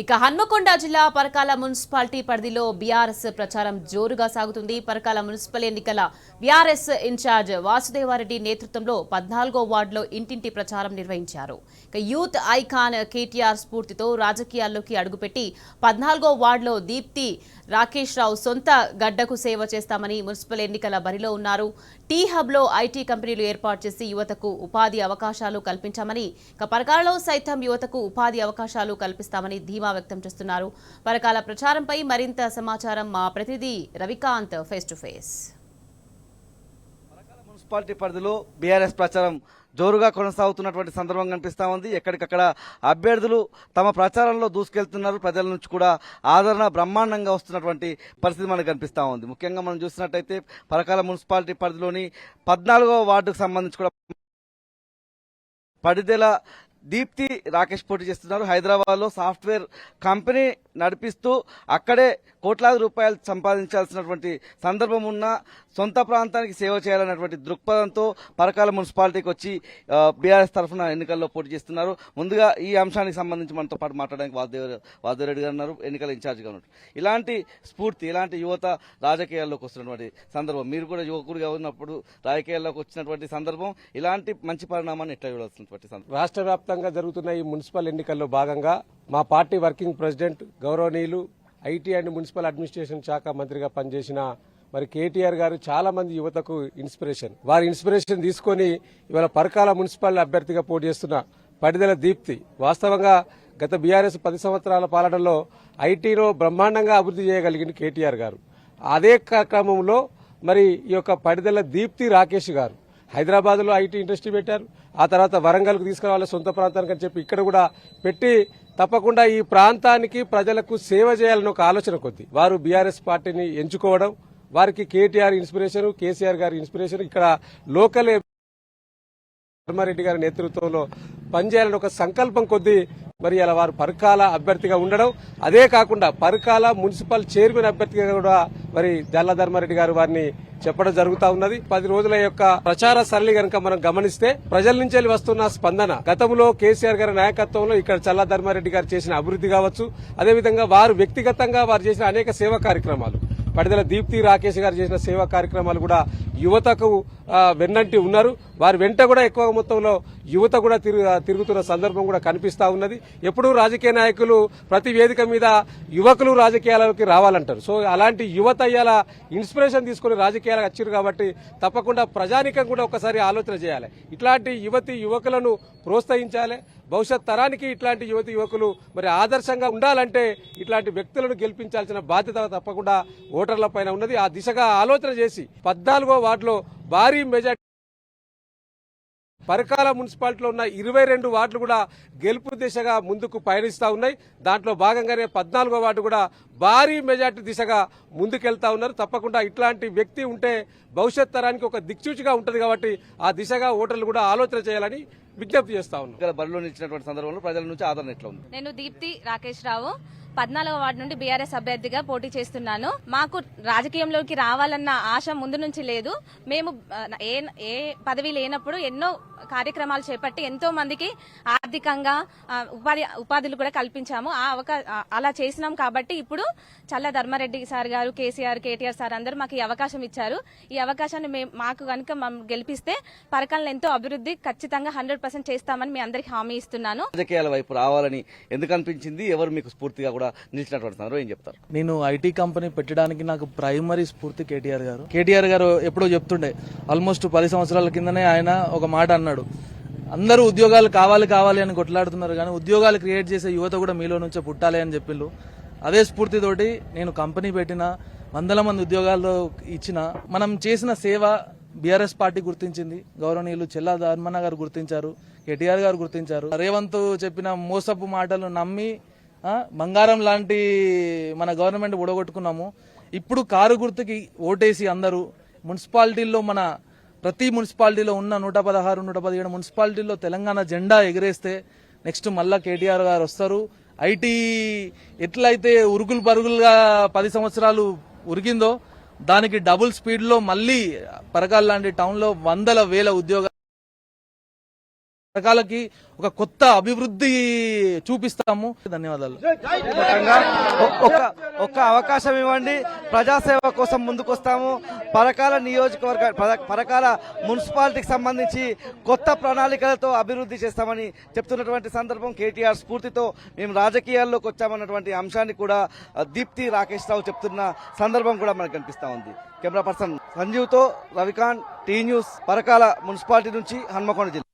ఇక హన్మకొండ జిల్లా పరకాల మున్సిపాలిటీ పరిధిలో బీఆర్ఎస్ ప్రచారం జోరుగా సాగుతుంది. పరకాల మున్సిపల్ ఎన్నికల బీఆర్ఎస్ ఇన్ఛార్జ్ వాసుదేవారెడ్డి నేతృత్వంలో 14వ వార్డులో ఇంటింటి ప్రచారం నిర్వహించారు. ఇక యూత్ ఐకాన్ కేటీఆర్ స్ఫూర్తితో రాజకీయాల్లోకి అడుగుపెట్టి 14వ వార్డులో దీప్తి రాకేష్ రావు సొంత గడ్డకు సేవ చేస్తామని మున్సిపల్ ఎన్నికల బరిలో ఉన్నారు. టీ హబ్ లో ఐటీ కంపెనీలు ఏర్పాటు చేసి యువతకు ఉపాధి అవకాశాలు కల్పించామని, ఇక పరకాలలో సైతం యువతకు ఉపాధి అవకాశాలు కల్పిస్తామని ధీమా వ్యక్తం చేస్తున్నారు. పరకాల ప్రచారంపై మరింత సమాచారం మా ప్రతినిధి Ravikanth face to face. Parakala municipality పరిధిలో బీఆర్ఎస్ ప్రచారం జోరుగా కొనసాగుతున్నటువంటి సందర్భం కనిపిస్తా ఉంది. ఎక్కడికక్కడ అభ్యర్థులు తమ ప్రచారంలో దూసుకెళ్తున్నారు. ప్రజల నుంచి కూడా ఆదరణ బ్రహ్మాండంగా వస్తున్నటువంటి పరిస్థితి మనకు కనిపిస్తా ఉంది. ముఖ్యంగా మనం చూసినట్టయితే పరకాల మున్సిపాలిటీ పరిధిలోని 14వ వార్డుకు సంబంధించి కూడా పడిదెల దీప్తి రాకేష్ పోటీ చేస్తున్నారు. హైదరాబాద్లో సాఫ్ట్వేర్ కంపెనీ నడిపిస్తూ అక్కడే కోట్లాది రూపాయలు సంపాదించాల్సినటువంటి సందర్భం ఉన్న సొంత ప్రాంతానికి సేవ చేయాలన్నటువంటి దృక్పథంతో పరకాల మున్సిపాలిటీకి వచ్చి బీఆర్ఎస్ తరఫున ఎన్నికల్లో పోటీ చేస్తున్నారు. ముందుగా ఈ అంశానికి సంబంధించి మనతో పాటు మాట్లాడడానికి వాసుదేవరెడ్డి గారు ఉన్నారు, ఎన్నికల ఇన్ఛార్జిగా ఉన్నారు. ఇలాంటి స్ఫూర్తి, ఇలాంటి యువత రాజకీయాల్లోకి వస్తున్నటువంటి సందర్భం, మీరు కూడా యువకుడిగా ఉన్నప్పుడు రాజకీయాల్లోకి వచ్చినటువంటి సందర్భం, ఇలాంటి మంచి పరిణామాన్ని ఎట్లా చూడాల్సినటువంటి సందర్భం? రాష్ట్ర వ్యాప్తంగా జరుగుతున్న ఈ మున్సిపల్ ఎన్నికల్లో భాగంగా మా పార్టీ వర్కింగ్ ప్రెసిడెంట్ గౌరవనీయులు ఐటీ అండ్ మున్సిపల్ అడ్మినిస్ట్రేషన్ శాఖ మంత్రిగా పనిచేసిన మరి కేటీఆర్ గారు చాలా మంది యువతకు ఇన్స్పిరేషన్. వారి ఇన్స్పిరేషన్ తీసుకొని ఇవాళ పరకాల మున్సిపల్ అభ్యర్థిగా పోటీ చేస్తున్న పడిదెల దీప్తి వాస్తవంగా గత బీఆర్ఎస్ 10 సంవత్సరాల పాలనలో ఐటీలో బ్రహ్మాండంగా అభివృద్ధి చేయగలిగింది కేటీఆర్ గారు. అదే క్రమంలో మరి ఈ యొక్క పడిదెల దీప్తి రాకేష్ గారు హైదరాబాద్లో ఐటీ ఇండస్ట్రీ పెట్టారు. ఆ తర్వాత వరంగల్కు తీసుకురావాలి సొంత ప్రాంతానికి అని చెప్పి ఇక్కడ కూడా పెట్టి తప్పకుండా ఈ ప్రాంతానికి ప్రజలకు సేవ చేయాలని ఒక ఆలోచన కొద్ది వారు బీఆర్ఎస్ పార్టీని ఎంచుకోవడం, వారికి కేటీఆర్ ఇన్స్పిరేషన్, కేసీఆర్ గారి ఇన్స్పిరేషన్, ఇక్కడ లోకల్ ధర్మారెడ్డి గారి నేతృత్వంలో పనిచేయాలని ఒక సంకల్పం కొద్దీ మరి అలా వారు పరకాల అభ్యర్థిగా ఉండడం, అదే కాకుండా పరకాల మున్సిపల్ చైర్మన్ అభ్యర్థిగా కూడా మరి జల్ల ధర్మారెడ్డి గారు వారిని చెప్పడం జరుగుతా ఉన్నది. 10 రోజుల యొక్క ప్రచార సరళి కనుక మనం గమనిస్తే ప్రజల నుంచి వస్తున్న స్పందన, గతంలో కేసీఆర్ గారి నాయకత్వంలో ఇక్కడ చల్ల ధర్మారెడ్డి గారు చేసిన అభివృద్ధి కావచ్చు, అదేవిధంగా వారు వ్యక్తిగతంగా వారు చేసిన అనేక సేవా కార్యక్రమాలు, పడిదెల దీప్తి రాకేష్ గారు చేసిన సేవా కార్యక్రమాలు కూడా యువతకు వెన్నంటి ఉన్నారు. వారి వెంట కూడా ఎక్కువ మొత్తంలో యువత కూడా తిరుగుతున్న సందర్భం కూడా కనిపిస్తా ఉన్నది. ఎప్పుడూ రాజకీయ నాయకులు ప్రతి వేదిక మీద యువకులు రాజకీయాలలోకి రావాలంటారు. సో అలాంటి యువత ఇవాళ ఇన్స్పిరేషన్ తీసుకుని రాజకీయాలకు వచ్చారు కాబట్టి తప్పకుండా ప్రజానికం కూడా ఒకసారి ఆలోచన చేయాలి. ఇట్లాంటి యువకులను ప్రోత్సహించాలి. భవిష్యత్ తరానికి ఇట్లాంటి యువకులు మరి ఆదర్శంగా ఉండాలంటే ఇట్లాంటి వ్యక్తులను గెలిపించాల్సిన బాధ్యత తప్పకుండా ఓటర్ల పైన ఉన్నది. ఆ దిశగా ఆలోచన చేసి 14వ వార్డులో భారీ మెజార్టీ, పరకాల మున్సిపాలిటీలో ఉన్న 22 వార్డులు కూడా గెలుపు దిశగా ముందుకు పయనిస్తా ఉన్నాయి. దాంట్లో భాగంగానే 14వ వార్డు కూడా భారీ మెజార్టీ దిశగా ముందుకెళ్తా ఉన్నారు. తప్పకుండా ఇట్లాంటి వ్యక్తి ఉంటే భవిష్యత్ తరానికి ఒక దిక్సూచిగా ఉంటుంది కాబట్టి ఆ దిశగా ఓటర్లు కూడా ఆలోచన చేయాలని విజ్ఞప్తి చేస్తా ఉన్నాం. ఇక్కడ బరిలో నిలిచినటువంటి సందర్భంలో ప్రజల నుంచి ఆదరణ ఎట్లా ఉంది? నేను దీప్తి రాకేష్ రావు 14వ వార్డు నుండి బీఆర్ఎస్ అభ్యర్థిగా పోటీ చేస్తున్నాను. మాకు రాజకీయంలోకి రావాలన్న ఆశ ముందు నుంచి లేదు. మేము ఏ పదవి లేనప్పుడు ఎన్నో కార్యక్రమాలు చేపట్టి ఎంతో మందికి ఆర్థికంగా ఉపాధులు కూడా కల్పించాము. అలా చేసినాం కాబట్టి ఇప్పుడు చల్ల ధర్మారెడ్డి సార్ గారు, కేటీఆర్ సార్ అందరూ మాకు ఈ అవకాశం ఇచ్చారు. ఈ అవకాశాన్ని మాకు కనుక గెలిపిస్తే పరకాలను ఎంతో అభివృద్ధి ఖచ్చితంగా 100% చేస్తామని మీ అందరికి హామీ ఇస్తున్నాను. రాజకీయాల వైపు రావాలని ఎందుకు అనిపించింది? ఎవరు మీకు స్ఫూర్తిగా కూడా నిలిచినటువంటి సందర్భం ఏం చెప్తారు? నేను ఐటీ కంపెనీ పెట్టడానికి నాకు ప్రైమరీ స్ఫూర్తి కేటీఆర్ గారు ఎప్పుడో చెప్తుండే. ఆల్మోస్ట్ 10 సంవత్సరాల కిందనే ఆయన ఒక మాట అన్నాడు, అందరూ ఉద్యోగాలు కావాలి అని కొట్లాడుతున్నారు కానీ ఉద్యోగాలు క్రియేట్ చేసే యువత కూడా మీలో నుంచే పుట్టాలి అని చెప్పిండు. అదే స్ఫూర్తితోటి నేను కంపెనీ పెట్టిన, 100 మంది ఉద్యోగాలు ఇచ్చిన. మనం చేసిన సేవ బీఆర్ఎస్ పార్టీ గుర్తించింది, గౌరవనీయులు చెల్లా ధర్మన్న గారు గుర్తించారు, కేటీఆర్ గారు గుర్తించారు. రేవంత్ చెప్పిన మోసపు మాటలు నమ్మి బంగారం లాంటి మన గవర్నమెంట్ ఓడగొట్టుకున్నాము. ఇప్పుడు కారు గుర్తుకి ఓటేసి అందరూ మున్సిపాలిటీల్లో, మన ప్రతి మున్సిపాలిటీలో ఉన్న 116, 117 మున్సిపాలిటీల్లో తెలంగాణ జెండా ఎగిరేస్తే నెక్స్ట్ మళ్ళా కేటీఆర్ గారు వస్తారు. ఐటీ ఎట్లయితే ఉరుకులు పరుగులుగా 10 సంవత్సరాలు ఉరిగిందో దానికి డబుల్ స్పీడ్ లో మళ్ళీ పరకాల లాంటి టౌన్ లో 100,000 ఉద్యోగాలు పథకాలకి ఒక కొత్త అభివృద్ధి చూపిస్తాము. ధన్యవాదాలు. ఖచ్చితంగా ఒక్క అవకాశం ఇవ్వండి, ప్రజాసేవ కోసం ముందుకొస్తాము. పరకాల నియోజకవర్గ పరకాల మున్సిపాలిటీకి సంబంధించి కొత్త ప్రణాళికలతో అభివృద్ధి చేస్తామని చెప్తున్నటువంటి సందర్భం. కేటీఆర్ స్ఫూర్తితో మేము రాజకీయాల్లోకి వచ్చామన్నటువంటి అంశాన్ని కూడా దీప్తి రాకేష్ రావు చెప్తున్న సందర్భం కూడా మనకు కనిపిస్తా ఉంది. కెమెరా పర్సన్ సంజీవ్తో Ravikanth, T News, Parakala municipality నుంచి హన్మకొండ జిల్లా.